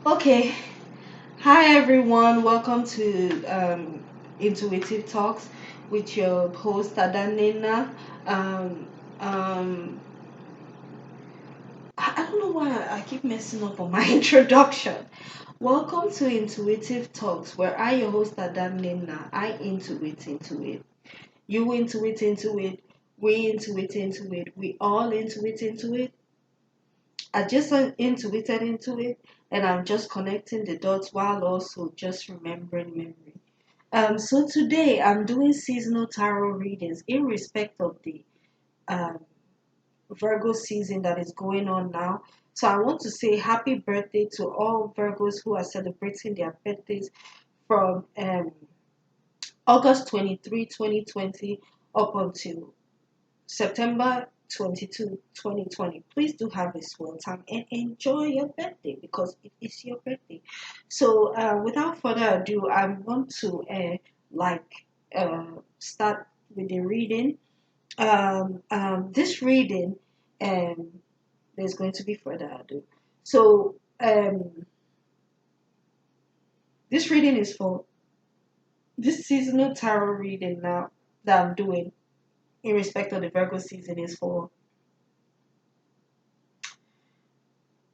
Okay. Hi everyone. Welcome to Intuitive Talks with your host Adanina. Um, um, I don't know why I keep messing up on my introduction. Welcome to Intuitive Talks, where I, your host Adanina, I intuit into it. You intuit into it. We intuit into it. We all intuit into it. I just intuited into it, and I'm just connecting the dots while also just remembering memory. So today I'm doing seasonal tarot readings in respect of the um, Virgo season that is going on now. So I want to say happy birthday to all Virgos who are celebrating their birthdays from August 23, 2020 up until September 22, 2020. Please do have a swell time and enjoy your birthday because it is your birthday. So, without further ado, I want to start with the reading. This reading, um, there's going to be further ado. So, this reading is for this seasonal tarot reading now that I'm doing in respect of the Virgo season is for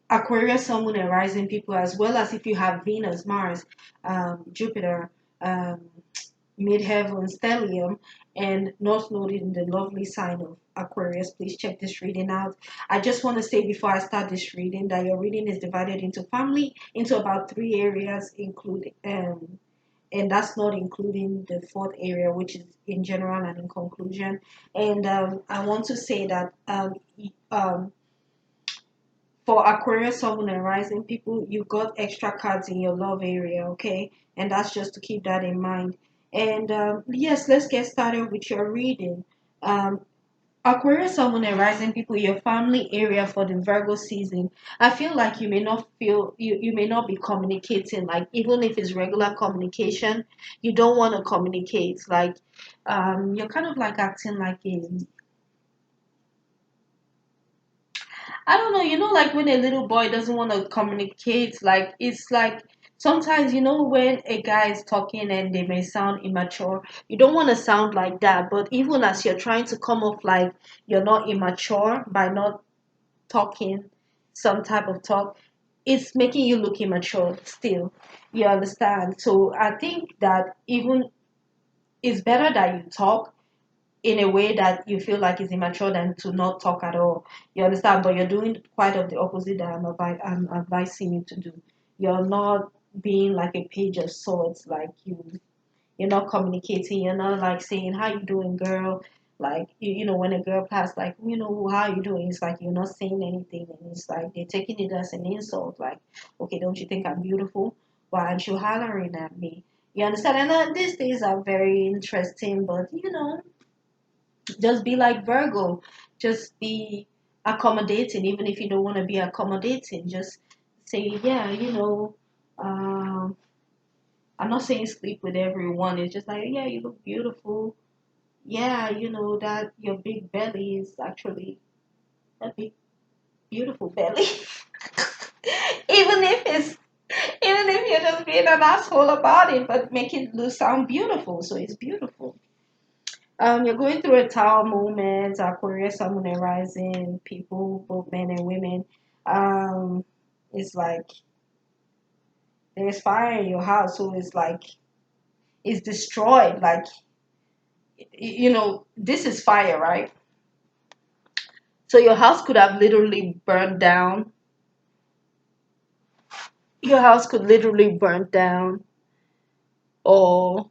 Aquarius, Sun, Moon, and Rising people, as well as if you have Venus, Mars, Jupiter, um, Midheaven, Stellium, and North Node in the lovely sign of Aquarius. Please check this reading out. I just want to say before I start this reading that your reading is divided into about three areas, including and that's not including the fourth area, which is in general and in conclusion. And I want to say that for Aquarius, Sun, and Rising people, you got extra cards in your love area, okay? And that's just to keep that in mind. And yes, let's get started with your reading. Um, Aquarius, Sun, and Rising people, your family area for the Virgo season. I feel like you may not be communicating, like even if it's regular communication, you don't want to communicate. Like you're kind of like acting like a I don't know, like when a little boy doesn't want to communicate, like it's like sometimes, when a guy is talking and they may sound immature, you don't want to sound like that. But even as you're trying to come off like you're not immature by not talking some type of talk, it's making you look immature still. You understand? So I think that even it's better that you talk in a way that you feel like is immature than to not talk at all. You understand? But you're doing quite of the opposite that I'm advising you to do. You're not being like a page of swords, like you're not communicating. You're not like saying how you doing, girl. Like when a girl passed, like how you doing. It's like you're not saying anything, and it's like they're taking it as an insult. Like, okay, don't you think I'm beautiful? Why aren't you hollering at me? You understand? And these days are very interesting, but just be like Virgo. Just be accommodating, even if you don't want to be accommodating. Just say, yeah, um, I'm not saying sleep with everyone. It's just like, yeah, you look beautiful. Yeah, that your big belly is actually a big, beautiful belly. even if it's Even if you're just being an asshole about it, but make it sound beautiful. So it's beautiful. You're going through a tower moment, Aquarius, Sun, Moon, and Rising, people, both men and women. Um, it's like there's fire in your house, so it's like it's destroyed. Like, this is fire, right? So your house could have literally burned down. Your house could literally burn down, or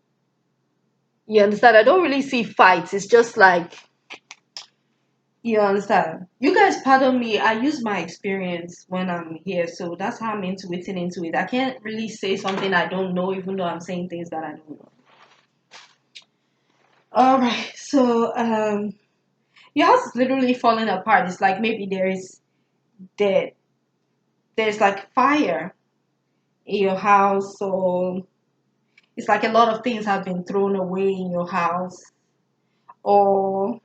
you understand? I don't really see fights. It's just like you understand? You guys, pardon me. I use my experience when I'm here, so that's how I'm intuiting into it. I can't really say something I don't know, even though I'm saying things that I don't know. All right, so your house is literally falling apart. It's like maybe there there's like fire in your house, so it's like a lot of things have been thrown away in your house, or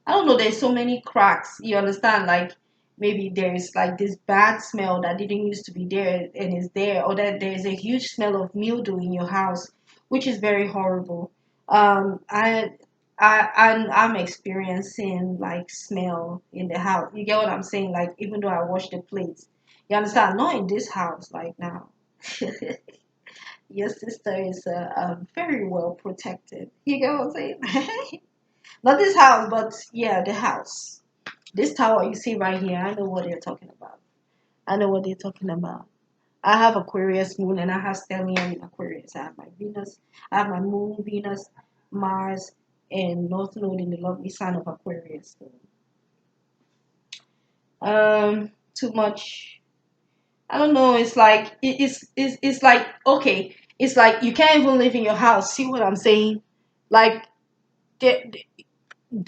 I don't know. There's so many cracks. You understand? Like maybe there's like this bad smell that didn't used to be there and is there, or that there's a huge smell of mildew in your house, which is very horrible. um i I'm experiencing like smell in the house. You get what I'm saying? Like even though I wash the plates, you understand? Not in this house like now. Your sister is very well protected. You get what I'm saying? Not this house, but yeah, the house. This tower you see right here, I know what they're talking about. I know what they're talking about. I have Aquarius moon and I have stellium in Aquarius. I have my Venus, I have my moon, Venus, Mars, and North Node in the lovely sign of Aquarius. So, too much. I don't know. It's like it's like okay. It's like you can't even live in your house. See what I'm saying? Like the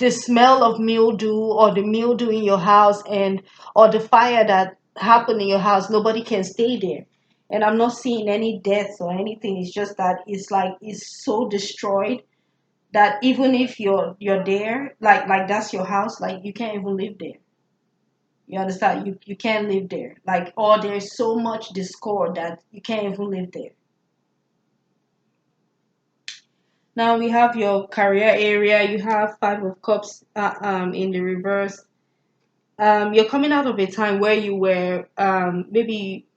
the smell of mildew or the mildew in your house and or the fire that happened in your house, nobody can stay there. And I'm not seeing any deaths or anything. It's just that it's like it's so destroyed that even if you're there, like that's your house, like you can't even live there. You understand? You can't live there. Like, or there's so much discord that you can't even live there. Now we have your career area. You have Five of Cups in the reverse. You're coming out of a time where you were maybe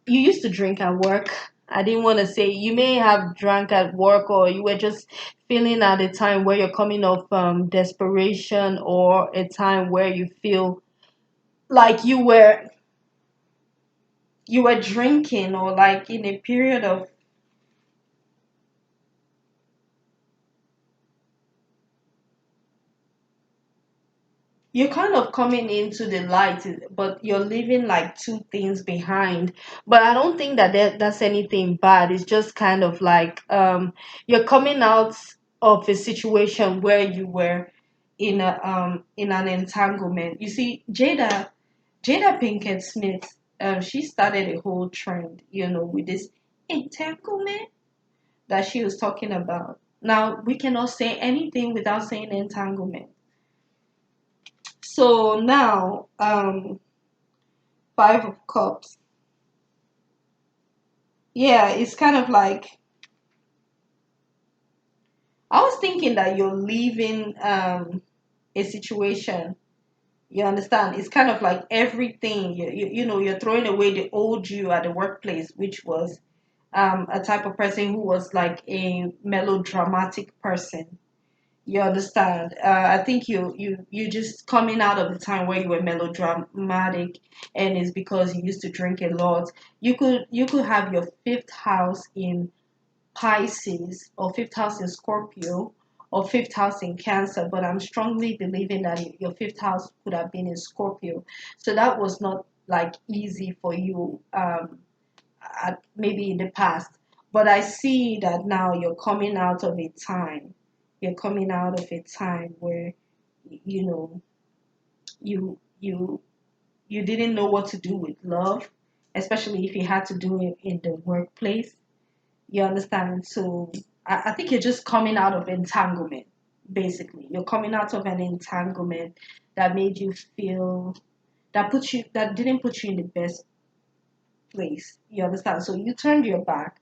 you used to drink at work. I didn't want to say you may have drank at work, or you were just feeling at a time where you're coming off desperation, or a time where you feel like you were drinking, or like in a period of you're kind of coming into the light, but you're leaving like two things behind. But I don't think that's anything bad. It's just kind of like you're coming out of a situation where you were in an entanglement. You see, Jada Pinkett Smith, she started a whole trend, with this entanglement that she was talking about. Now we cannot say anything without saying entanglement. So now, Five of Cups. Yeah, it's kind of like I was thinking that you're leaving a situation. You understand? It's kind of like everything you're throwing away the old you at the workplace, which was a type of person who was like a melodramatic person. You understand? I think you just coming out of the time where you were melodramatic, and it's because you used to drink a lot. You could have your fifth house in Pisces, or fifth house in Scorpio, or fifth house in Cancer, but I'm strongly believing that your fifth house could have been in Scorpio. So that was not like easy for you, maybe in the past. But I see that now you're coming out of a time. You're coming out of a time where, you know, you you you didn't know what to do with love, especially if you had to do it in the workplace. You understand? So I think you're just coming out of entanglement. Basically, you're coming out of an entanglement that made you feel that didn't put you in the best place. You understand? So you turned your back,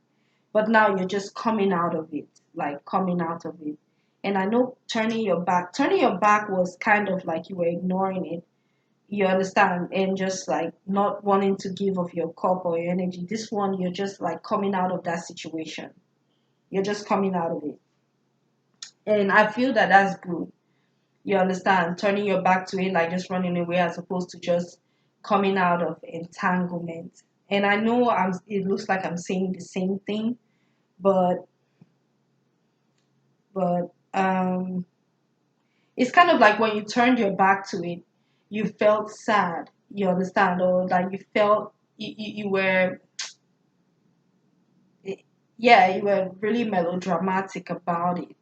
but now you're just coming out of it, like coming out of it. And I know turning your back was kind of like you were ignoring it. You understand? And just like not wanting to give of your cup or your energy. This one, you're just like coming out of that situation. You're just coming out of it. And I feel that that's good. You understand? Turning your back to it, like just running away, as opposed to just coming out of entanglement. And I know it looks like I'm saying the same thing, but but it's kind of like when you turned your back to it, you felt sad. You understand? Or like you felt you were, yeah, you were really melodramatic about it.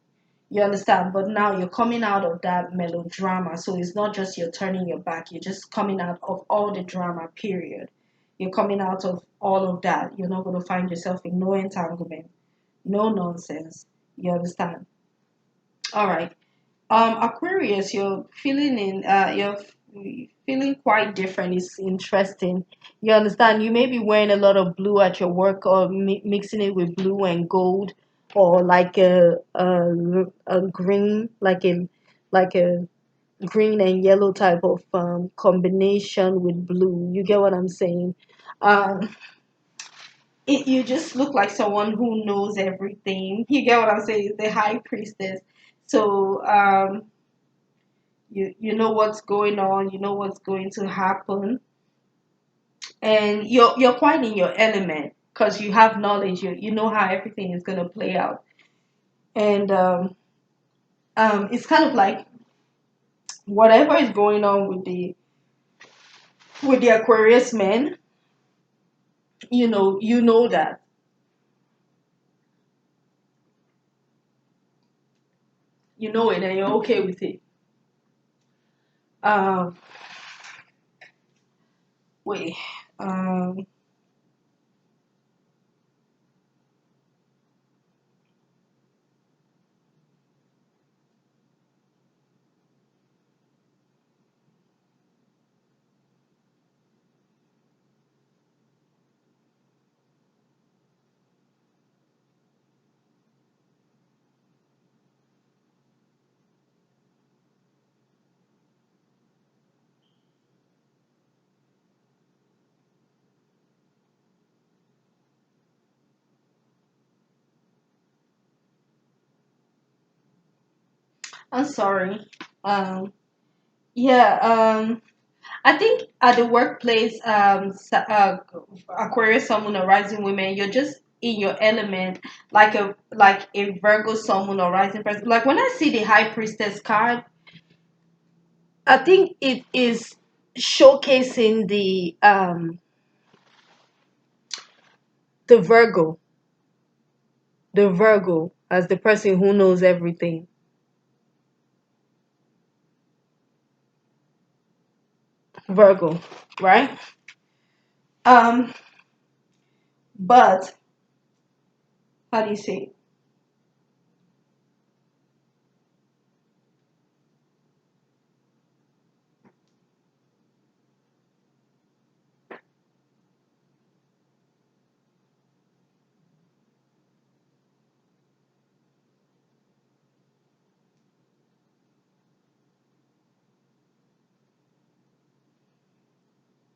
You understand? But now you're coming out of that melodrama. So it's not just you're turning your back, you're just coming out of all the drama, period. You're coming out of all of that. You're not going to find yourself in no entanglement, no nonsense. You understand? All right. Aquarius, you're feeling in, feeling quite different. It's interesting. You understand? You may be wearing a lot of blue at your work, or mixing it with blue and gold, or like a green, like a green and yellow type of combination with blue. You get what I'm saying? Um, you just look like someone who knows everything. You get what I'm saying? The high priestess. So you know what's going on. You know what's going to happen, and you're quite in your element because you have knowledge. You know how everything is gonna play out, and it's kind of like whatever is going on with the Aquarius men. You know that. You know it, and you're okay with it. Um, wait. Um, I'm sorry. Um, yeah. I think at the workplace, Aquarius, Sun, or rising women, you're just in your element, like a Virgo, Sun, or rising person. Like when I see the High Priestess card, I think it is showcasing the Virgo as the person who knows everything. Virgo, right? Um, but how do you say?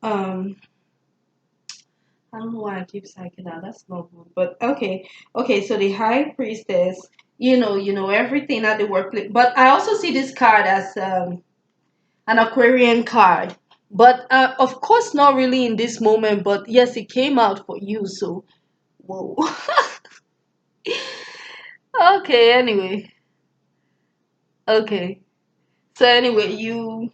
Um, I don't know why I keep psyching out. That's not good. But okay, okay. So the high priestess, you know everything at the workplace. But I also see this card as an Aquarian card. But of course, not really in this moment. But yes, it came out for you. So whoa. Okay. Anyway. Okay. So anyway,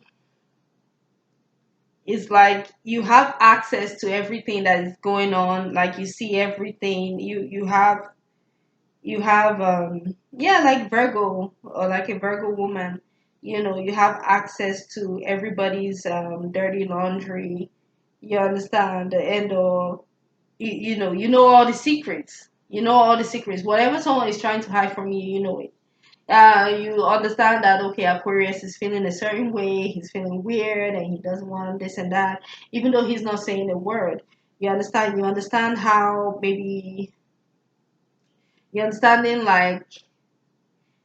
it's like you have access to everything that is going on. Like you see everything. You have yeah, like Virgo, or like a Virgo woman. You have access to everybody's dirty laundry. You understand, and you know all the secrets. You know all the secrets. Whatever someone is trying to hide from you, you know it. You understand that, okay, Aquarius is feeling a certain way, he's feeling weird, and he doesn't want this and that, even though he's not saying a word. You understand how maybe you understanding, like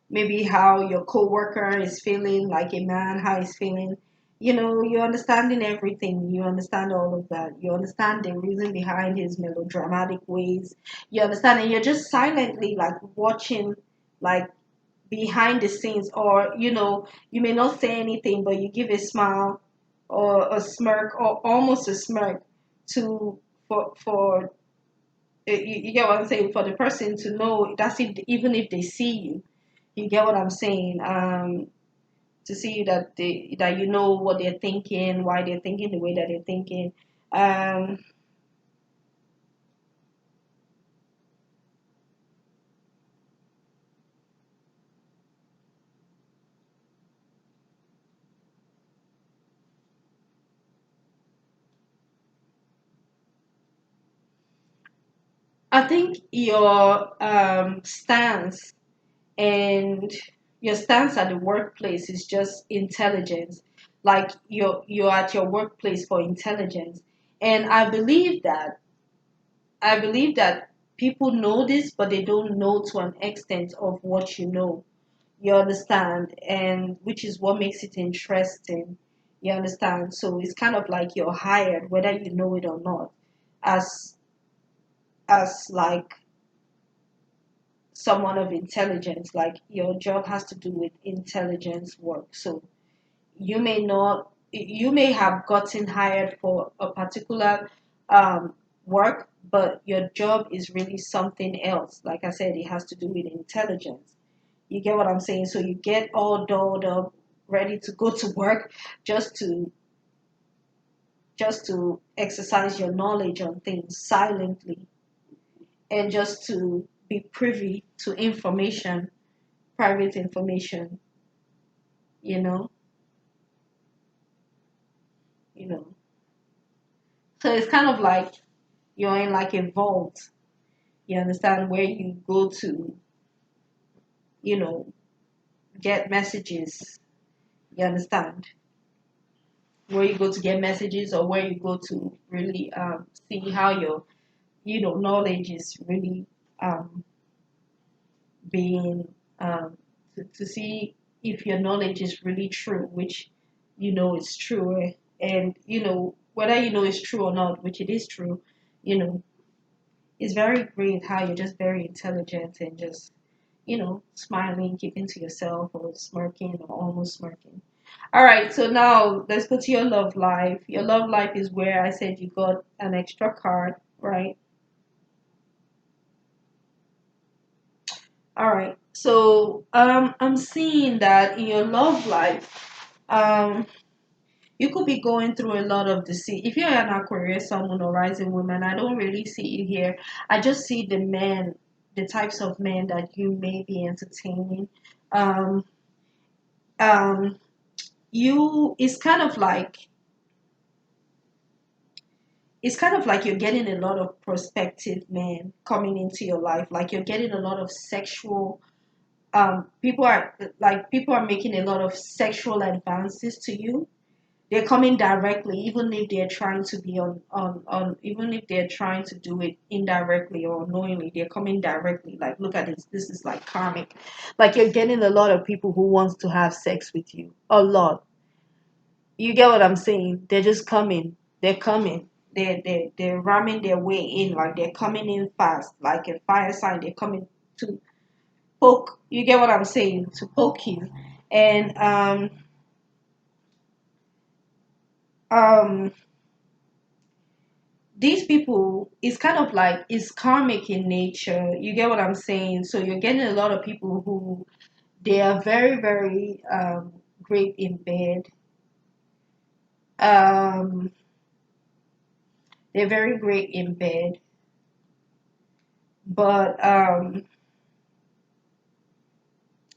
maybe how your coworker is feeling, like a man, how he's feeling. You're understanding everything. You understand all of that. You understand the reason behind his melodramatic ways. You understand, and you're just silently like watching, like behind the scenes, or you may not say anything, but you give a smile or a smirk or almost a smirk to for you get what I'm saying, for the person to know that's it, even if they see you. You get what I'm saying? To see that you know what they're thinking, why they're thinking the way that they're thinking. Um, I think your stance and your stance at the workplace is just intelligence. like you're at your workplace for intelligence. And I believe that people know this, but they don't know to an extent of what you know. You understand? And which is what makes it interesting. You understand? So it's kind of like you're hired, whether you know it or not, as like someone of intelligence. Like your job has to do with intelligence work. So you may have gotten hired for a particular work, but your job is really something else. Like I said, it has to do with intelligence. You get what I'm saying? So you get all dolled up, ready to go to work, just to exercise your knowledge on things silently, and just to be privy to information, private information, you know, you know. So it's kind of like you're in like a vault, you understand, where you go to, you know, get messages, you understand, where you go to get messages, or where you go to really see how your, knowledge is really um, being, to see if your knowledge is really true, which is true, and whether it's true or not, which it is true, you know it's very great how you're just very intelligent and just smiling, keeping to yourself, or smirking, or almost smirking. All right, so now let's go to your love life. Your love life is where I said you got an extra card, right? All right. So I'm seeing that in your love life, you could be going through a lot of deceit. If you're an Aquarius, someone or rising woman, I don't really see you here. I just see the types of men that you may be entertaining. Um, um, you it's kind of like you're getting a lot of prospective men coming into your life. Like you're getting a lot of sexual people are making a lot of sexual advances to you. They're coming directly, even if they're trying to be even if they're trying to do it indirectly or unknowingly, they're coming directly. Like, look at this is like karmic. Like you're getting a lot of people who wants to have sex with you. A lot. You get what I'm saying? They're just coming. They're coming. They're ramming their way in, like they're coming in fast, like a fire sign. They're coming to poke. You get what I'm saying? To poke you. And um these people is kind of like is karmic in nature. You get what I'm saying? So you're getting a lot of people who they are very, very great in bed. Um, they're very great in bed, but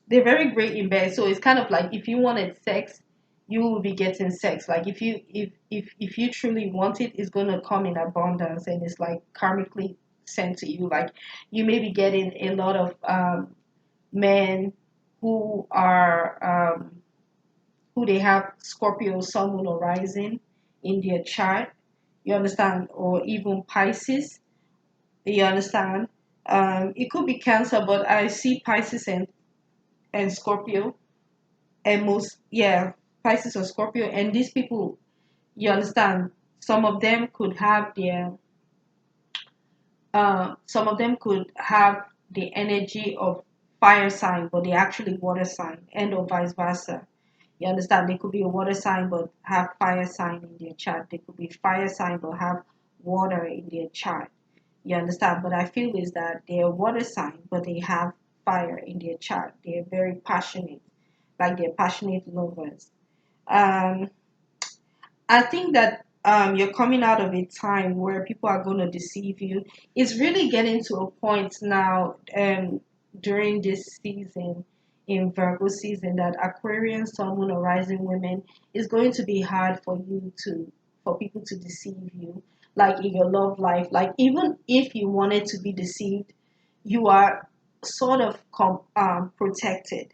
they're very great in bed. So it's kind of like if you wanted sex, you will be getting sex. Like if you truly want it, it's gonna come in abundance, and it's like karmically sent to you. Like you may be getting a lot of men who are who they have Scorpio, Sun, Moon, or Rising in their chart. You understand, or even Pisces. You understand. It could be Cancer, but I see Pisces and Scorpio, and most yeah, Pisces or Scorpio, and these people. You understand. Some of them could have the energy of fire sign, but they're actually water sign, and or vice versa. You understand? They could be a water sign but have fire sign in their chart. They could be fire sign but have water in their chart. You understand? But I feel is that they're water sign but they have fire in their chart. They're very passionate, like they're passionate lovers. Um, I think that you're coming out of a time where people are going to deceive you. It's really getting to a point now during this season, in Virgo season, that Aquarian, Sun, Moon, or Rising women is going to be hard for people to deceive you, like in your love life. Like even if you wanted to be deceived, you are sort of protected.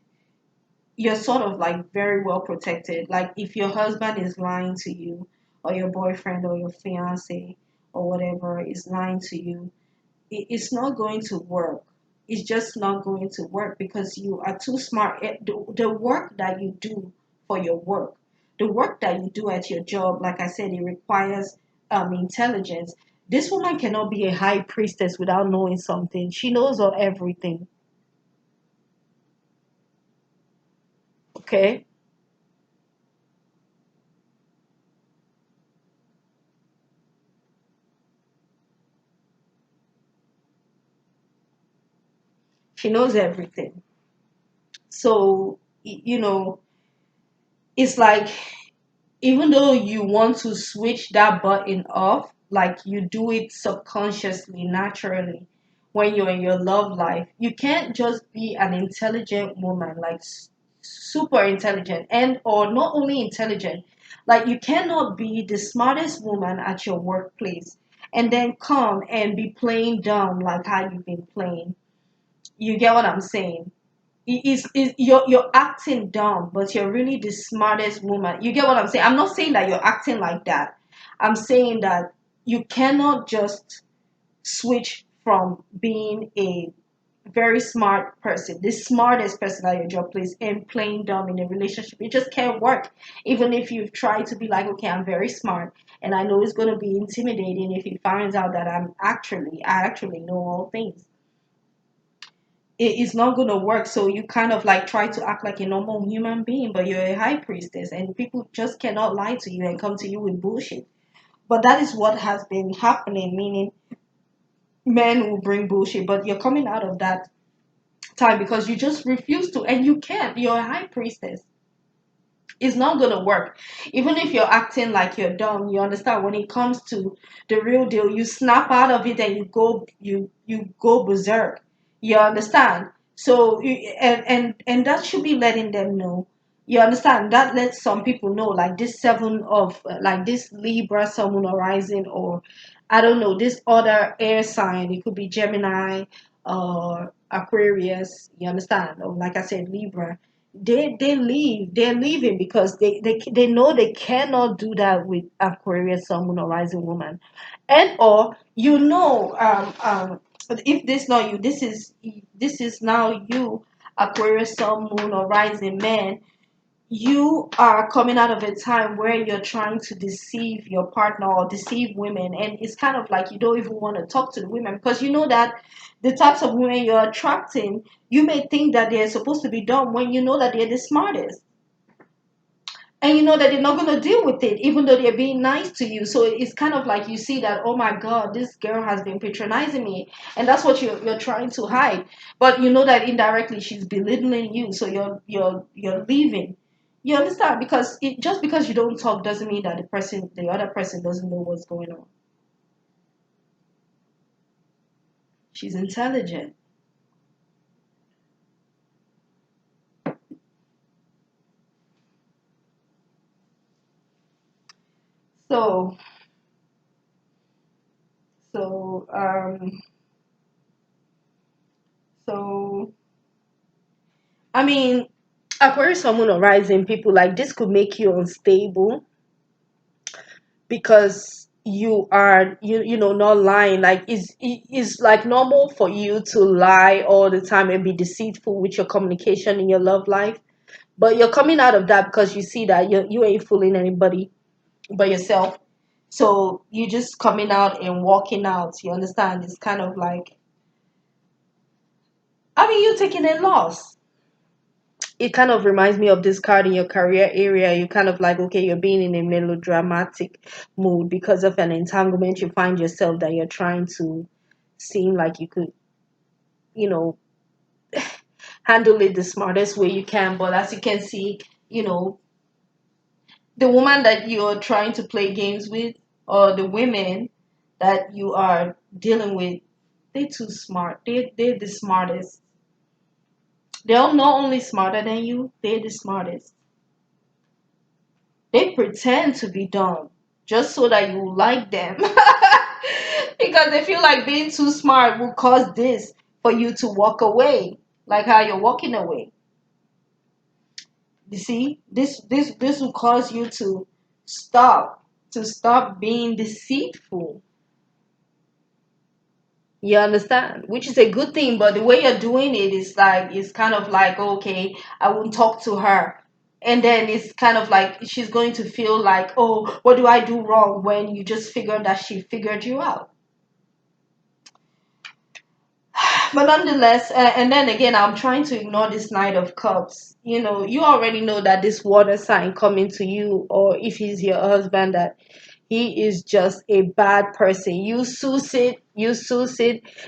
you're sort of like very well protected. Like if your husband is lying to you, or your boyfriend or your fiance or whatever is lying to you, it's not going to work. It's just not going to work because you are too smart. The work that you do for your work, the work that you do at your job, like I said, it requires intelligence. This woman cannot be a high priestess without knowing something. She knows of everything. Okay, she knows everything. So it's like even though you want to switch that button off, like you do it subconsciously, naturally, when you're in your love life, you can't just be an intelligent woman, like super intelligent, and or not only intelligent, like you cannot be the smartest woman at your workplace and then come and be playing dumb like how you've been playing. You get what I'm saying? Is you're acting dumb, but you're really the smartest woman. You get what I'm saying? I'm not saying that you're acting like that. I'm saying that you cannot just switch from being a very smart person, the smartest person at your job place, and playing dumb in a relationship. It just can't work. Even if you've tried to be like, okay, I'm very smart, and I know it's going to be intimidating if he finds out that I actually know all things. It is not going to work. So you kind of like try to act like a normal human being, but you're a high priestess, and people just cannot lie to you and come to you with bullshit. But that is what has been happening, meaning men will bring bullshit, but you're coming out of that time because you just refuse to, and you can't. You're a high priestess. It's not gonna work. Even if you're acting like you're dumb, you understand when it comes to the real deal, you snap out of it and you go berserk. You understand? So and that should be letting them know. You understand? That lets some people know, like this seven of like this Libra, Sun, Moon, or Rising, or I don't know, this other air sign. It could be Gemini or Aquarius. You understand? Or like I said, Libra, they're leaving because they know they cannot do that with Aquarius, Sun, Moon, or Rising woman, and or but if this not you, this is now you, Aquarius, Sun, Moon, or Rising man. You are coming out of a time where you're trying to deceive your partner or deceive women, and it's kind of like you don't even want to talk to the women because you know that the types of women you're attracting, you may think that they're supposed to be dumb when you know that they're the smartest, and you know that they're not going to deal with it even though they're being nice to you. So it's kind of like you see that, oh my god, this girl has been patronizing me, and that's what you're trying to hide, but you know that indirectly she's belittling you, so you're leaving. You understand? Because it just because you don't talk doesn't mean that the other person doesn't know what's going on. She's intelligent. So so so I mean, Aquarius, someone arising people like this could make you unstable because you know not lying. Like it's like normal for you to lie all the time and be deceitful with your communication in your love life, but you're coming out of that because you see that you ain't fooling anybody but yourself. So you just coming out and walking out. You understand? It's kind of like, I mean, you're taking a loss. It kind of reminds me of this card in your career area. You kind of like, okay, you're being in a melodramatic mood because of an entanglement. You find yourself that you're trying to seem like you could, you know, handle it the smartest way you can. But as you can see, you know, the woman that you're trying to play games with, or the women that you are dealing with, they're too smart. They're the smartest. They're not only smarter than you, they're the smartest. They pretend to be dumb just so that you like them. Because they feel like being too smart will cause this for you to walk away, like how you're walking away. You see, this will cause you to stop being deceitful. You understand? Which is a good thing, but the way you're doing it is like it's kind of like, okay, I won't talk to her. And then it's kind of like she's going to feel like, oh, what do I do wrong when you just figured that she figured you out? But nonetheless, and then again, I'm trying to ignore this Knight of Cups. You already know that this water sign coming to you, or if he's your husband, that he is just a bad person. You sus it,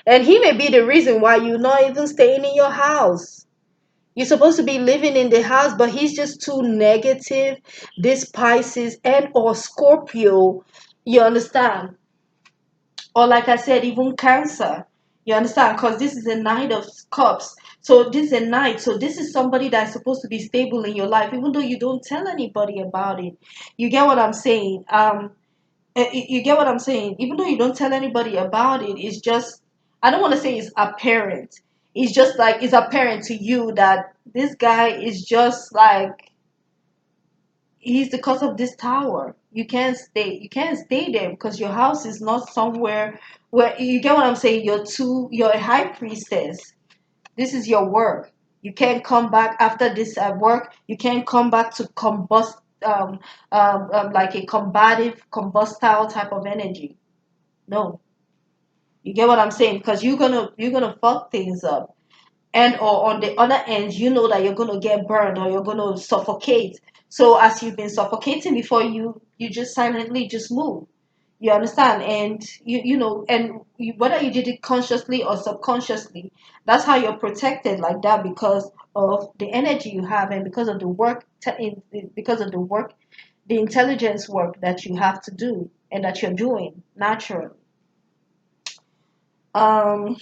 and he may be the reason why you're not even staying in your house. You're supposed to be living in the house, but he's just too negative. This Pisces and or Scorpio, you understand? Or like I said, even Cancer. You understand? Because this is a Knight of Cups. So this is a knight. So this is somebody that's supposed to be stable in your life, even though you don't tell anybody about it. You get what I'm saying? You get what I'm saying? Even though you don't tell anybody about it, it's just, I don't want to say it's apparent. It's just like it's apparent to you that this guy is just like he's the cause of this tower. You can't stay there because your house is not somewhere where, you get what I'm saying, you're a high priestess. This is your work. You can't come back after this work. You can't come back to combust, like a combative combustile type of energy. No. You get what I'm saying? Because you're gonna fuck things up. And or on the other end, you know that you're gonna get burned or you're gonna suffocate. So as you've been suffocating before, you just silently just move. You understand? And whether you did it consciously or subconsciously, that's how you're protected like that, because of the energy you have and because of the work because of the work, the intelligence work that you have to do and that you're doing naturally. um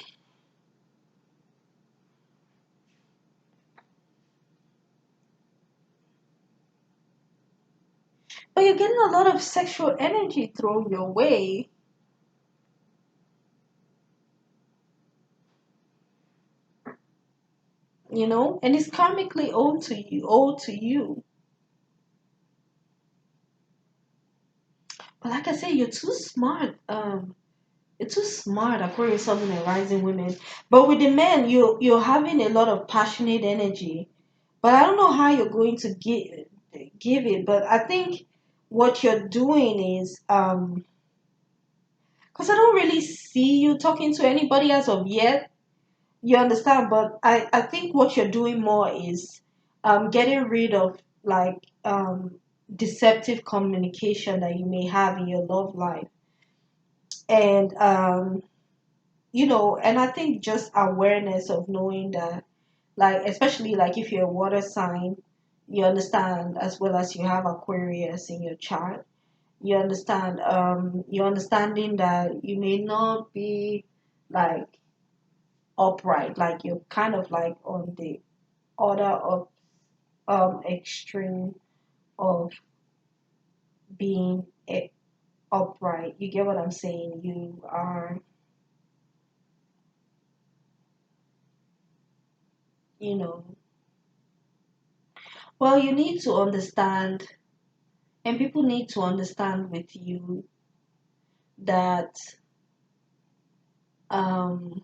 but you're getting a lot of sexual energy thrown your way. And it's karmically owed to you. But like I said, you're too smart, Aquarius, Southern and rising women. But with the men, you're having a lot of passionate energy. But I don't know how you're going to give it. But I think what you're doing is, because I don't really see you talking to anybody as of yet. You understand? But I think what you're doing more is getting rid of, like, deceptive communication that you may have in your love life. And and I think just awareness of knowing that, like, especially like if you're a water sign, you understand, as well as you have Aquarius in your chart, you're understanding that you may not be like upright, like you're kind of like on the order of extreme of being upright. You get what I'm saying? You are, you know, well, you need to understand, and people need to understand with you that, um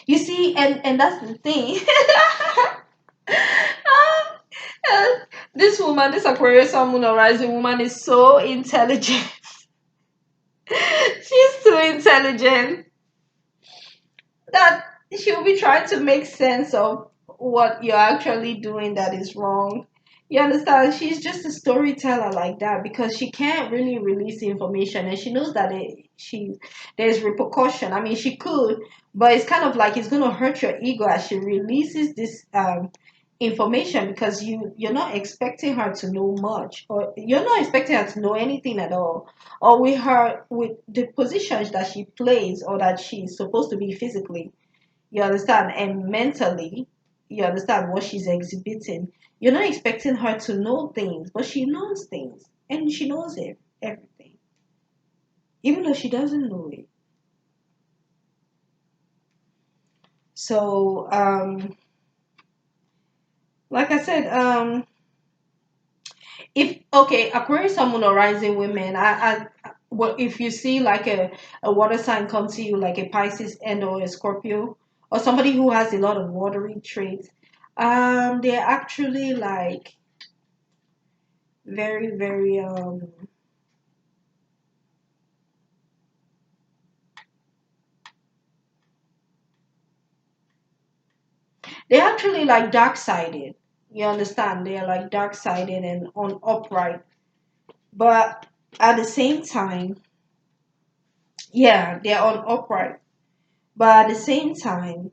you see, and that's the thing. Uh, this woman, this Aquarius Sun Moon or Rising woman, is so intelligent. She's too intelligent that she'll be trying to make sense of what you're actually doing that is wrong. You understand? She's just a storyteller like that because she can't really release the information, and she knows that there's repercussion. I mean, she could, but it's kind of like it's gonna hurt your ego as she releases this information, because you're not expecting her to know much, or you're not expecting her to know anything at all. Or with the positions that she plays or that she's supposed to be physically, you understand, and mentally, you understand what she's exhibiting. You're not expecting her to know things, but she knows things, and she knows everything, even though she doesn't know it. So Like I said, if okay, Aquarius Sun Moon or rising women, well, if you see like a water sign come to you, like a Pisces and or a Scorpio, or somebody who has a lot of watery traits, they're actually like very, very they're actually like dark sided. You understand? They're like dark sided and on upright. But at the same time, yeah, they're on upright. But at the same time,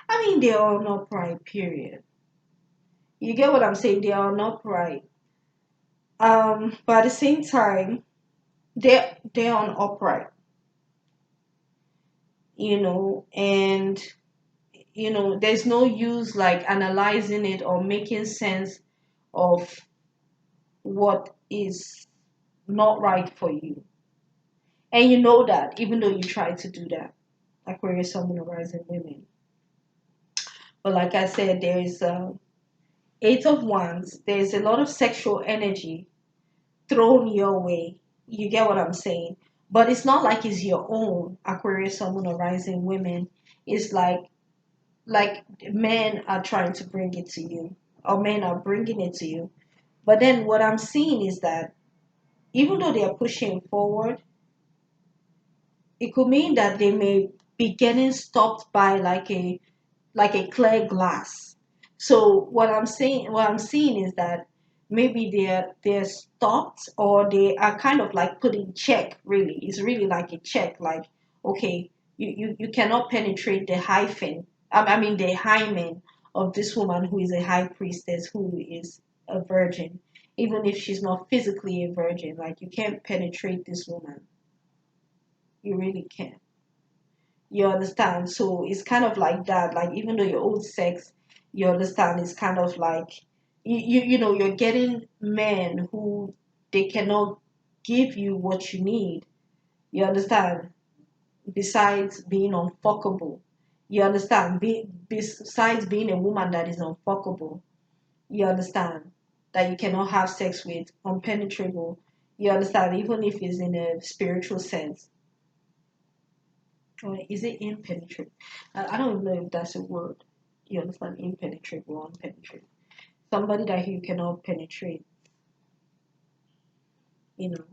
I mean, they're on upright, period. You get what I'm saying? They are on upright. But at the same time, they're on upright, and there's no use like analyzing it or making sense of what is not right for you. And you know that even though you try to do that, Aquarius, Sun, Moon, Rising women. But like I said, there is Eight of Wands. There's a lot of sexual energy thrown your way. You get what I'm saying? But it's not like it's your own Aquarius, Sun, Moon, or Rising women. It's like men are trying to bring it to you, or men are bringing it to you. But then what I'm seeing is that even though they are pushing forward, it could mean that they may be getting stopped by like a clear glass. So what I'm seeing is that maybe they're stopped or they are kind of like put in check. Really, it's really like a check. Like, okay, you cannot penetrate the hyphen. I mean the hymen of this woman who is a high priestess who is a virgin. Even if she's not physically a virgin, like you can't penetrate this woman. You really can't. You understand? So it's kind of like that. Like even though your old sex, you understand, it's kind of like you're getting men who they cannot give you what you need. You understand? Besides being unfuckable. You understand? Besides being a woman that is unfuckable. You understand? That you cannot have sex with, unpenetrable. You understand? Even if it's in a spiritual sense. Or is it impenetrable? I don't know if that's a word. You understand? Impenetrable, unpenetrable. Somebody that you cannot penetrate, you know.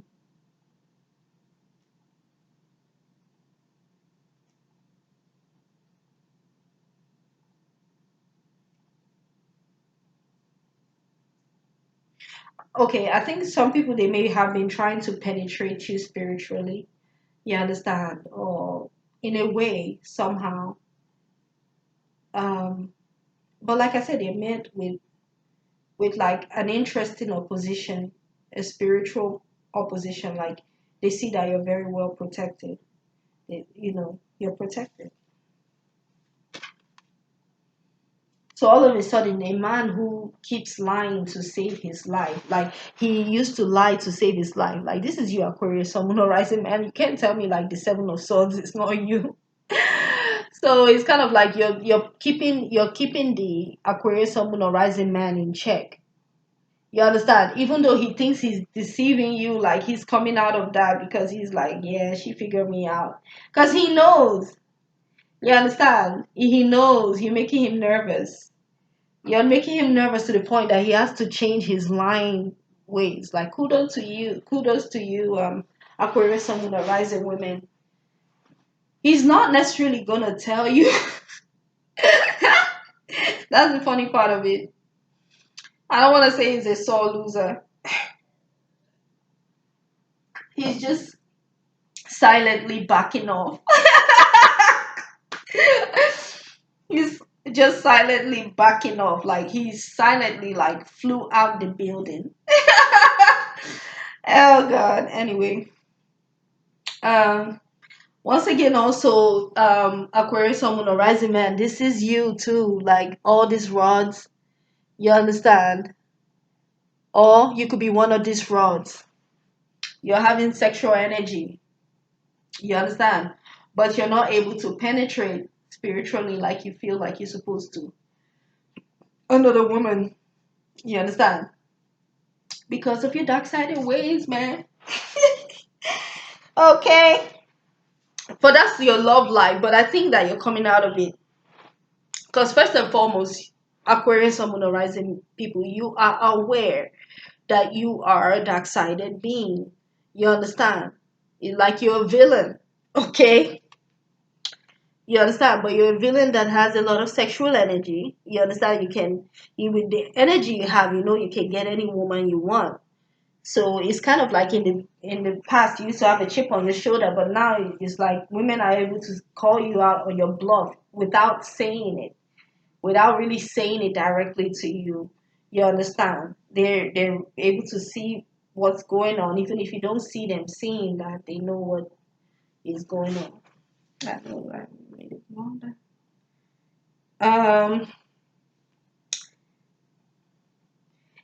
Okay, I think some people they may have been trying to penetrate you spiritually. You understand? Or in a way, somehow. Um, but like I said, they met with like an interesting opposition, a spiritual opposition. Like they see that you're very well protected. You're protected. So all of a sudden, a man who keeps lying to save his life, like he used to lie to save his life. Like this is you, Aquarius, someone rising man. You can't tell me like the Seven of Swords is not you. So it's kind of like you're keeping the Aquarius, someone rising man in check. You understand? Even though he thinks he's deceiving you, like he's coming out of that because he's like, yeah, she figured me out. Because he knows. You understand? He knows. You're making him nervous. You're making him nervous to the point that he has to change his lying ways. Like kudos to you, Aquarius, someone that rising women. He's not necessarily gonna tell you. That's the funny part of it. I don't want to say he's a sore loser. He's just silently backing off. He's just silently backing off. Like he's silently like flew out the building. Oh God. Anyway, um, once again, also, Aquarius, someone or rising man, this is you too. Like all these rods, you understand? Or you could be one of these rods. You're having sexual energy. You understand? but you're not able to penetrate spiritually like you feel like you're supposed to. Another woman, you understand? Because of your dark sided ways, man. Okay. But that's your love life, but I think that you're coming out of it. Because first and foremost, Aquarius, Sun, Moon, Rising people, you are aware that you are a dark sided being. You understand? Like you're a villain. Okay? You understand? But you're a villain that has a lot of sexual energy. You understand? You with the energy you have, you can get any woman you want. So it's kind of like in the past you used to have a chip on your shoulder, but now it's like women are able to call you out on your bluff without saying it, without really saying it directly to you. You understand? They're able to see what's going on, even if you don't see them seeing that they know what is going on. I know I made it longer. Um,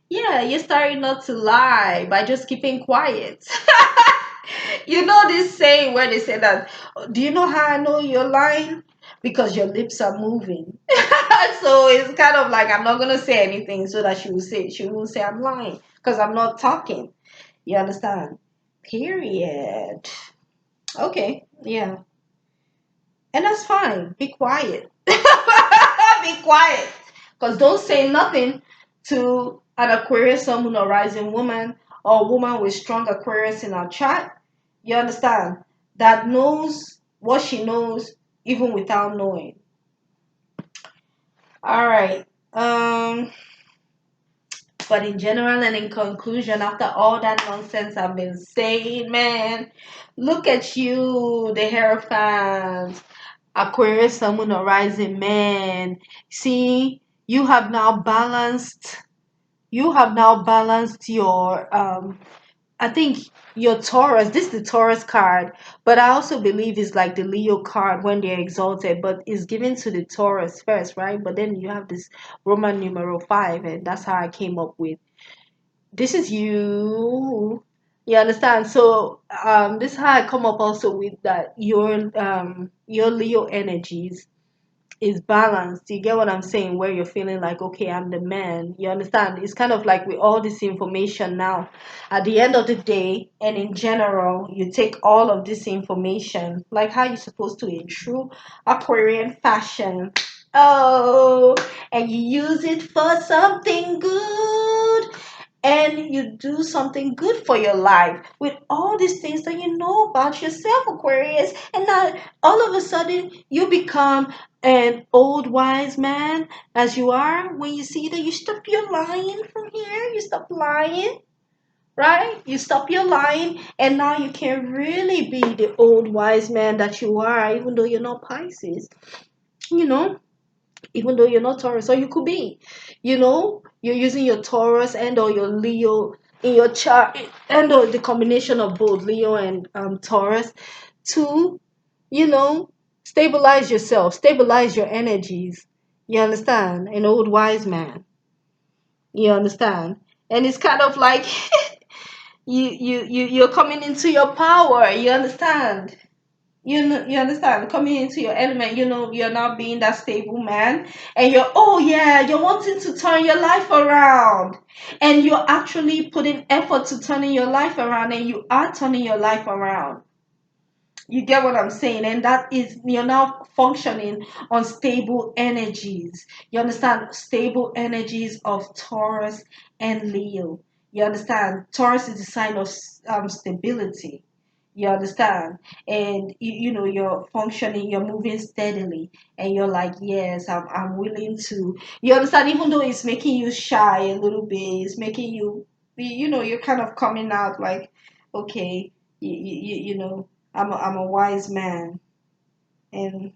yeah, you're starting not to lie by just keeping quiet. You know this saying where they say that, do you know how I know you're lying? Because your lips are moving. So it's kind of like I'm not gonna say anything so that she will say I'm lying because I'm not talking. You understand? Period. Okay, yeah. And that's fine. Be quiet. Be quiet. Because don't say nothing to an Aquarius, Sun, Moon, or Rising woman or woman with strong Aquarius in our chart. You understand? That knows what she knows even without knowing. All right. But in general and in conclusion, after all that nonsense I've been saying, man, look at you, the Hierophant. Aquarius, Sun, Moon, or Rising man. See, you have now balanced your I think your Taurus. This is the Taurus card, but I also believe it's like the Leo card when they're exalted, but it's given to the Taurus first, right? But then you have this Roman numeral 5, and that's how I came up with this is you. You understand? So this is how I come up also with that your Leo energies is balanced. You get what I'm saying? Where you're feeling like, okay, I'm the man. You understand? It's kind of like with all this information now, at the end of the day, and in general, you take all of this information, like how you're supposed to in true Aquarian fashion. Oh, and you use it for something good, and you do something good for your life with all these things that you know about yourself, Aquarius. And now all of a sudden you become an old wise man as you are when you see that you stop your lying from here, you stop lying. Right? You stop your lying, and now you can really be the old wise man that you are, even though you're not Pisces. You know, even though you're not Taurus, or you could be. You're using your Taurus and or your Leo in your chart, and or the combination of both Leo and Taurus to, you know, stabilize yourself, stabilize your energies. You understand? An old wise man. You understand? And it's kind of like you're coming into your power. You understand? You understand, coming into your element, you're not being that stable man, and you're wanting to turn your life around, and you're actually putting effort to turning your life around, and you are turning your life around. You get what I'm saying? And that is, you're now functioning on stable energies. You understand? Stable energies of Taurus and Leo. You understand? Taurus is a sign of stability. You understand? And you're functioning, you're moving steadily, and you're like, yes, I'm willing to. You understand? Even though it's making you shy a little bit, it's making you, you're kind of coming out like, okay, I'm a wise man. And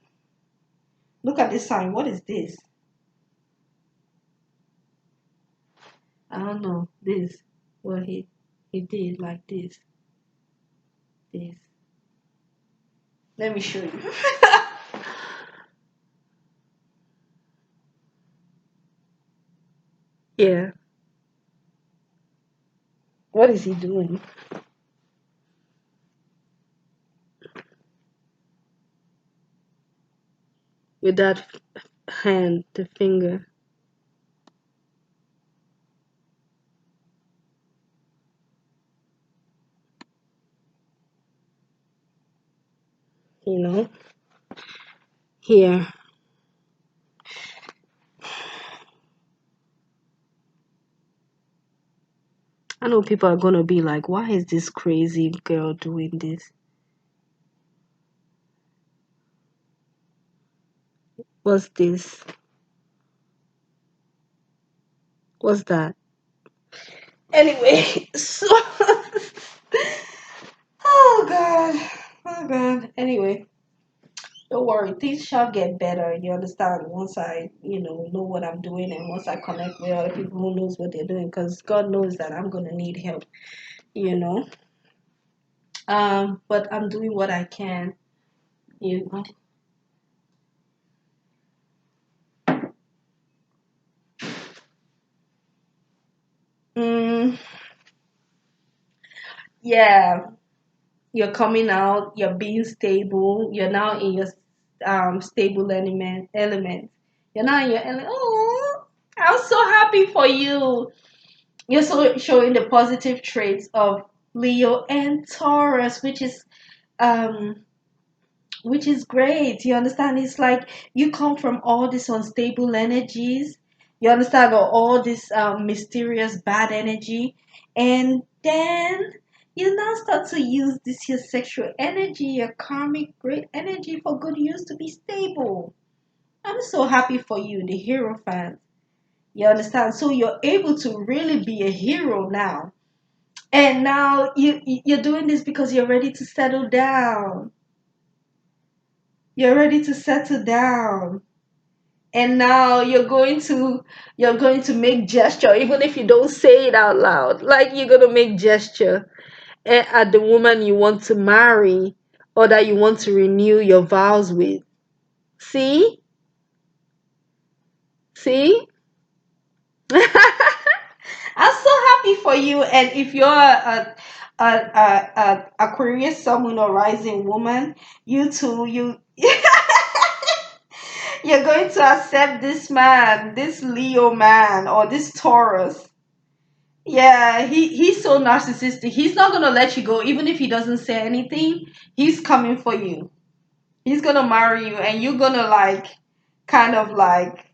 look at this sign. What is this? I don't know. This. Well, he did like this. This. Let me show you. Yeah. What is he doing? with that hand, the finger, you know, here. I know people are gonna be like, why is this crazy girl doing this? What's this? What's that? Anyway, so oh god. Oh god. Anyway, don't worry, things shall get better. You understand? Once I, know what I'm doing, and once I connect with other people who knows what they're doing, because God knows that I'm gonna need help. You know. But I'm doing what I can. You know. Mm, yeah, you're coming out. You're being stable. You're now in your stable element. You're now in your element. Oh, I'm so happy for you. You're so showing the positive traits of Leo and Taurus, um which is great. You understand? It's like you come from all these unstable energies. You understand? Or all this mysterious bad energy, and then you now start to use this your sexual energy, your karmic great energy for good use to be stable. I'm so happy for you, the hero fan. You understand? So you're able to really be a hero now. And now you're doing this because you're ready to settle down. You're ready to settle down. And now you're going to make gesture even if you don't say it out loud. Like you're going to make gesture at the woman you want to marry or that you want to renew your vows with. See? See? I'm so happy for you. And if you're a Aquarius, someone or rising woman, you too, you're going to accept this man, this Leo man, or this Taurus. Yeah, he's so narcissistic. He's not gonna let you go, even if he doesn't say anything. He's coming for you. He's gonna marry you, and you're gonna like, kind of like,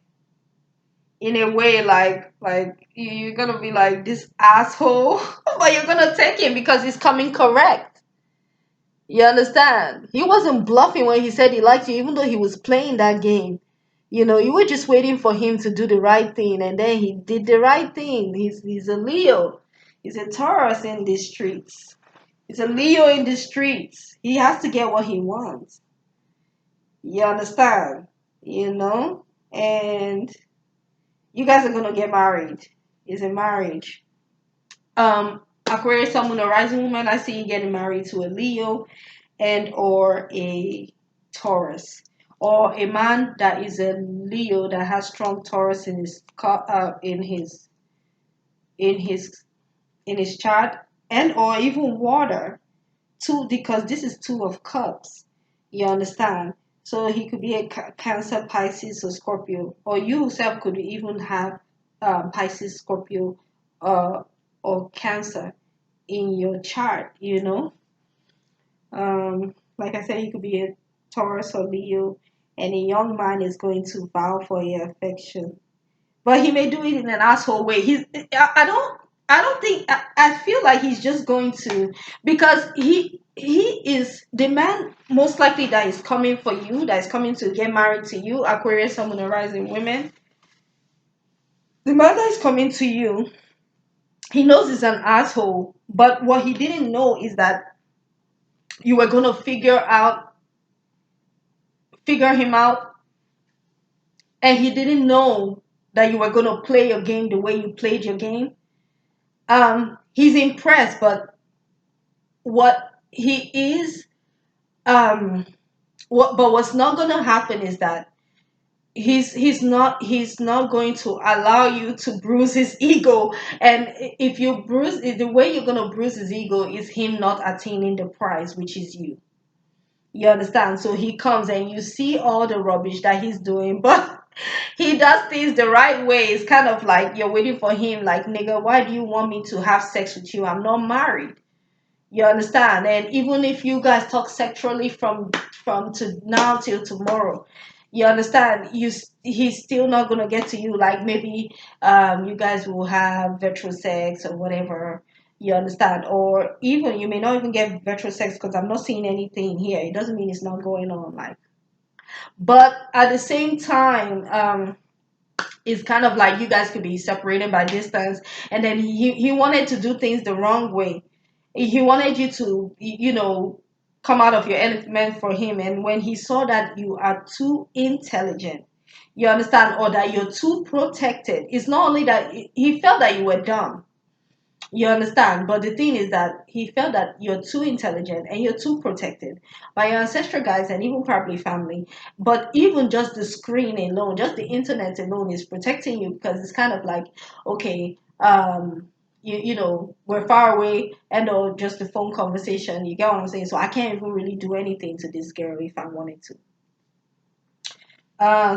in a way, like you're gonna be like this asshole, but you're gonna take him because he's coming correct. You understand? He wasn't bluffing when he said he liked you, even though he was playing that game. You were just waiting for him to do the right thing, and then he did the right thing. He's a Leo. He's a Taurus in the streets. He's a Leo in the streets. He has to get what he wants. You understand? You know? And you guys are gonna get married. It's a marriage. Aquarius, someone, a rising woman, I see you getting married to a Leo and or a Taurus, or a man that is a Leo that has strong Taurus in his in his in his chart, and or even water two, because this is two of cups. You understand? So he could be a Cancer, Pisces, or Scorpio, or you yourself could even have Pisces, Scorpio, uh, or Cancer in your chart. Like I said, he could be a Taurus or Leo, and a young man is going to vow for your affection. But he may do it in an asshole way. I don't think I feel like he's just going to, because he is the man most likely that is coming for you, that is coming to get married to you, Aquarius, someone rising women. The man that is coming to you, he knows he's an asshole, but what he didn't know is that you were gonna figure him out, and he didn't know that you were gonna play your game the way you played your game. He's impressed, but what he is, um what's not gonna happen is that he's not going to allow you to bruise his ego. And if you bruise, the way you're gonna bruise his ego is him not attaining the prize, which is you. You understand? So he comes and you see all the rubbish that he's doing, but he does things the right way. It's kind of like you're waiting for him, like, nigga, why do you want me to have sex with you? I'm not married. You understand? And even if you guys talk sexually from to now till tomorrow, you understand? He's still not gonna get to you. Like maybe you guys will have virtual sex or whatever. You understand? Or even you may not even get virtual sex because I'm not seeing anything here. It doesn't mean it's not going on. Like, but at the same time, it's kind of like you guys could be separated by distance, and then he wanted to do things the wrong way. He wanted you to come out of your element for him, and when he saw that you are too intelligent, you understand, or that you're too protected, it's not only that he felt that you were dumb. You understand? But the thing is that he felt that you're too intelligent and you're too protected by your ancestral guys and even probably family. But even just the screen alone, just the internet alone is protecting you because it's kind of like, okay, we're far away and or just the phone conversation. You get what I'm saying? So I can't even really do anything to this girl if I wanted to.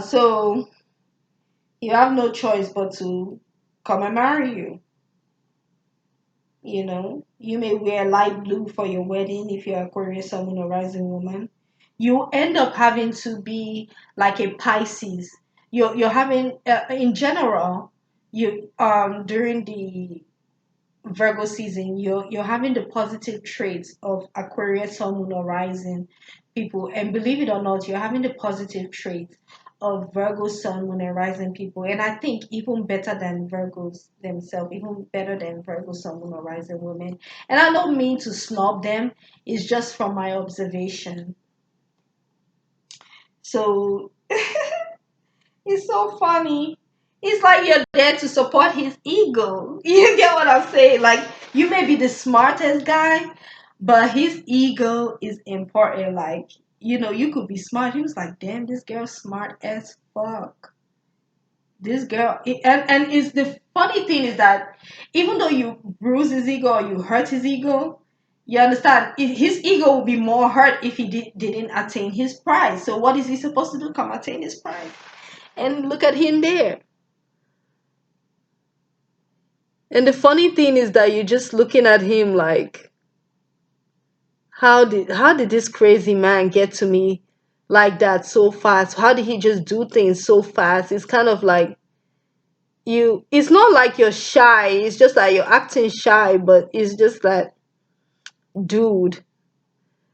So you have no choice but to come and marry you. You may wear light blue for your wedding if you're Aquarius, Sun, or rising woman. You end up having to be like a Pisces. You're having in general, you during the Virgo season, you're having the positive traits of Aquarius, Sun, Moon, or Rising people, and believe it or not, you're having the positive traits of Virgo, Sun, Moon, and Rising people, and I think even better than Virgos themselves, even better than Virgo, Sun, Moon, or Rising women. And I don't mean to snob them; it's just from my observation. So it's so funny. It's like you're there to support his ego. You get what I'm saying? Like, you may be the smartest guy, but his ego is important. Like, you could be smart. He was like, damn, this girl's smart as fuck. This girl, and is the funny thing is that even though you bruise his ego or you hurt his ego, you understand, his ego will be more hurt if he didn't attain his prize. So what is he supposed to do? Come attain his prize. And look at him there. And the funny thing is that you're just looking at him like, how did this crazy man get to me like that so fast? How did he just do things so fast? It's kind of like it's not like you're shy, it's just that you're acting shy, but it's just that, dude,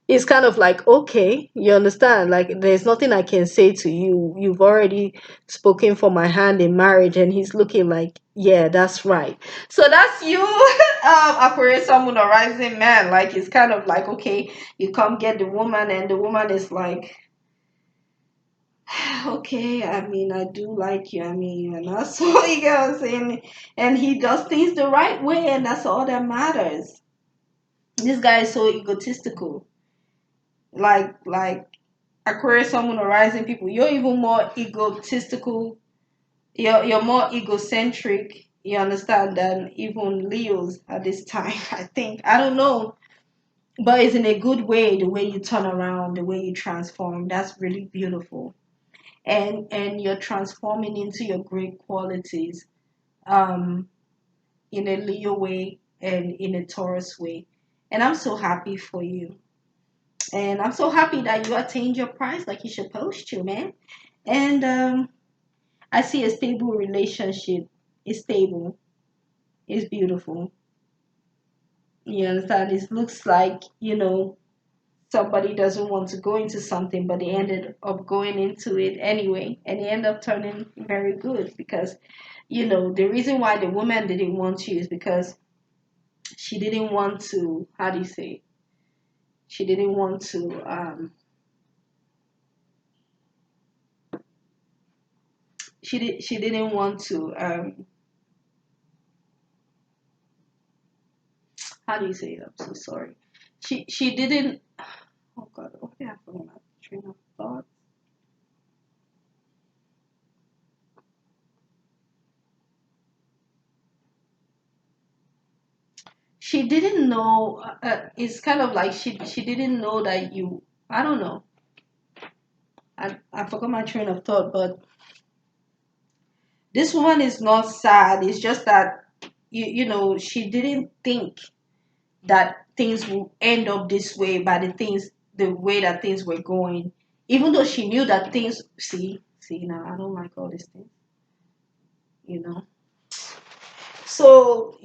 it's kind of like, okay, you understand, like there's nothing I can say to you. You've already spoken for my hand in marriage, and he's looking like, yeah, that's right. So that's you. Aquarius, someone, a rising man, like it's kind of like, okay, you come get the woman, and the woman is like, okay, I mean, I do like you, I mean, and that's what you get what I'm saying. And he does things the right way, and that's all that matters. This guy is so egotistical. Like Aquarius, someone rising people, you're even more egotistical. You're more egocentric. You understand, than even Leos at this time. I think, I don't know, but it's in a good way. The way you turn around, the way you transform, that's really beautiful. And you're transforming into your great qualities, um, in a Leo way and in a Taurus way. And I'm so happy for you. And I'm so happy that you attained your prize like you're supposed to, man. And I see a stable relationship. It's stable. It's beautiful. You understand? It looks like, somebody doesn't want to go into something, but they ended up going into it anyway. And they end up turning very good because, the reason why the woman didn't want you is because she didn't want to, how do you say? She didn't want to, she didn't want to, how do you say it? I'm so sorry. She didn't. Oh God, okay, I forgot my train of thought. She didn't know. It's kind of like she didn't know that you. I don't know. I forgot my train of thought, but this woman is not sad. It's just that she didn't think that things will end up this way by the way that things were going. Even though she knew that things see now I don't like all these things, you know. So,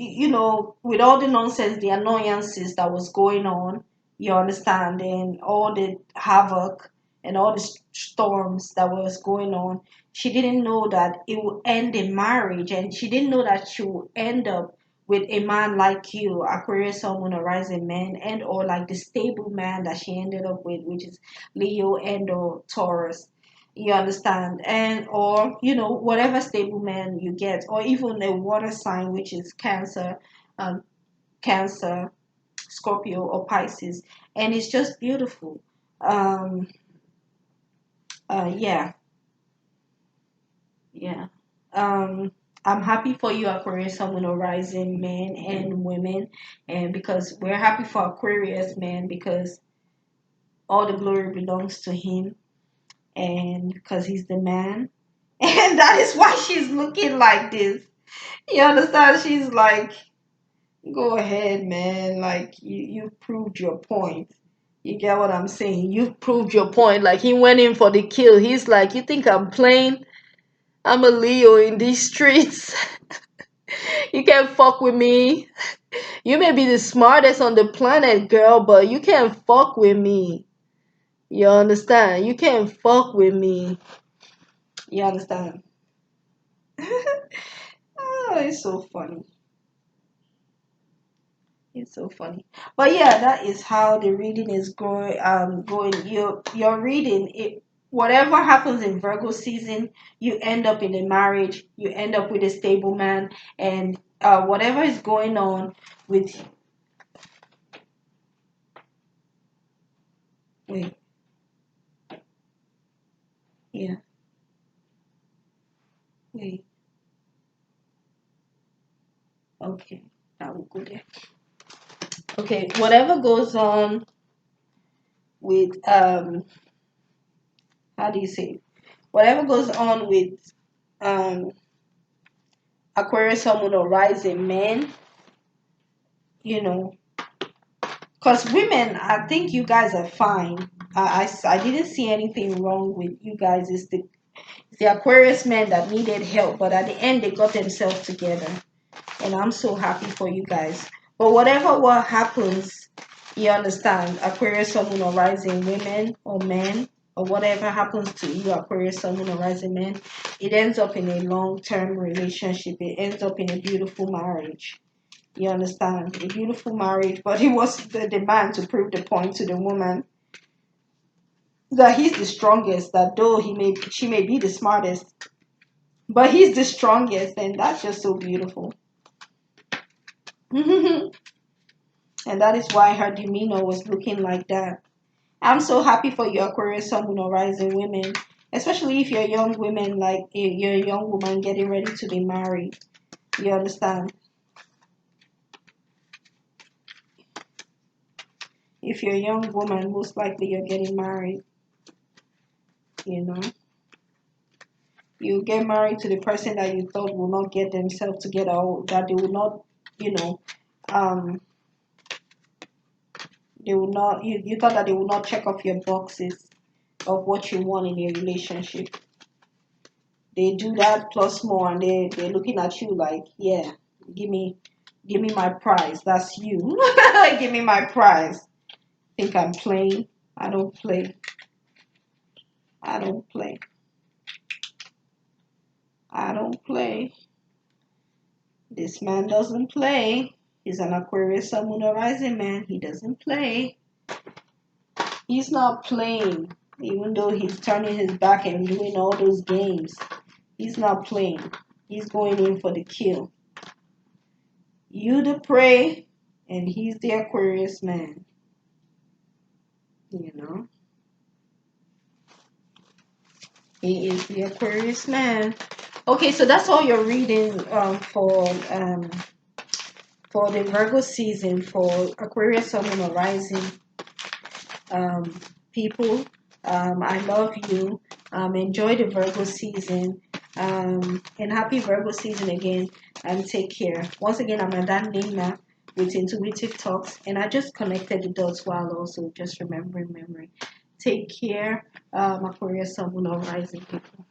with all the nonsense, the annoyances that was going on, you understand, and all the havoc and all the storms that was going on, she didn't know that it would end in marriage, and she didn't know that she would end up with a man like you, Aquarius, someone, a rising man, and or like the stable man that she ended up with, which is Leo and or Taurus. You understand? And or whatever stable man you get, or even a water sign, which is um, Cancer, Scorpio, or Pisces, and it's just beautiful. Um, yeah, yeah. Um, I'm happy for you, Aquarius, Sun, rising men and women, and because we're happy for Aquarius men because all the glory belongs to him, and because he's the man, and that is why she's looking like this. You understand? She's like, go ahead, man. Like you proved your point. You get what I'm saying? You proved your point. Like he went in for the kill. He's like, you think I'm playing? I'm a Leo in these streets. You can't fuck with me. You may be the smartest on the planet, girl, but you can't fuck with me. You understand? You can't fuck with me. You understand? Oh, it's so funny. It's so funny. But yeah, that is how the reading is going. Your reading it whatever happens in Virgo season, you end up in a marriage, you end up with a stable man, and whatever is going on with wait, yeah, wait, okay. I will go there. Okay, whatever goes on with how do you say it? Whatever goes on with um Aquarius, Sun, or rising men, you know, because women, I think you guys are fine. I didn't see anything wrong with you guys. It's the Aquarius men that needed help, but at the end, they got themselves together. And I'm so happy for you guys. But whatever what happens, you understand, Aquarius, Sun, Moon, or rising women or men, or whatever happens to you, Aquarius, Sun, Moon, or rising men, it ends up in a long term relationship. It ends up in a beautiful marriage. You understand? A beautiful marriage, but it was the man to prove the point to the woman that he's the strongest, that though she may be the smartest, but he's the strongest, and that's just so beautiful. And that is why her demeanor was looking like that. I'm so happy for you, Aquarius, Sun, Moon, or rising women, especially if you're young women, like you're a young woman getting ready to be married. You understand? If you're a young woman, most likely you're getting married, you know. You get married to the person that you thought will not get themselves together, or that they will not, you know, um, they will not, you thought that they will not check off your boxes of what you want in a relationship. They do that plus more, and they're looking at you like, yeah, give me, give me my prize. That's you. Give me my prize. Think I'm playing? I don't play. I don't play. I don't play. This man doesn't play. He's an Aquarius, Sun, Moon, or rising man. He doesn't play. He's not playing, even though he's turning his back and doing all those games. He's not playing. He's going in for the kill. You the prey, and he's the Aquarius man. You know, he is the Aquarius man. Okay, so that's all you're reading for the Virgo season for Aquarius, Sun, Moon, or rising. Um, people. I love you. Enjoy the Virgo season. And happy Virgo season again. And take care. Once again, I'm Madame Nina with Intuitive Talks. And I just connected the dots while also just remembering memory. Take care. Aquarius Sun, Moon, Rising people.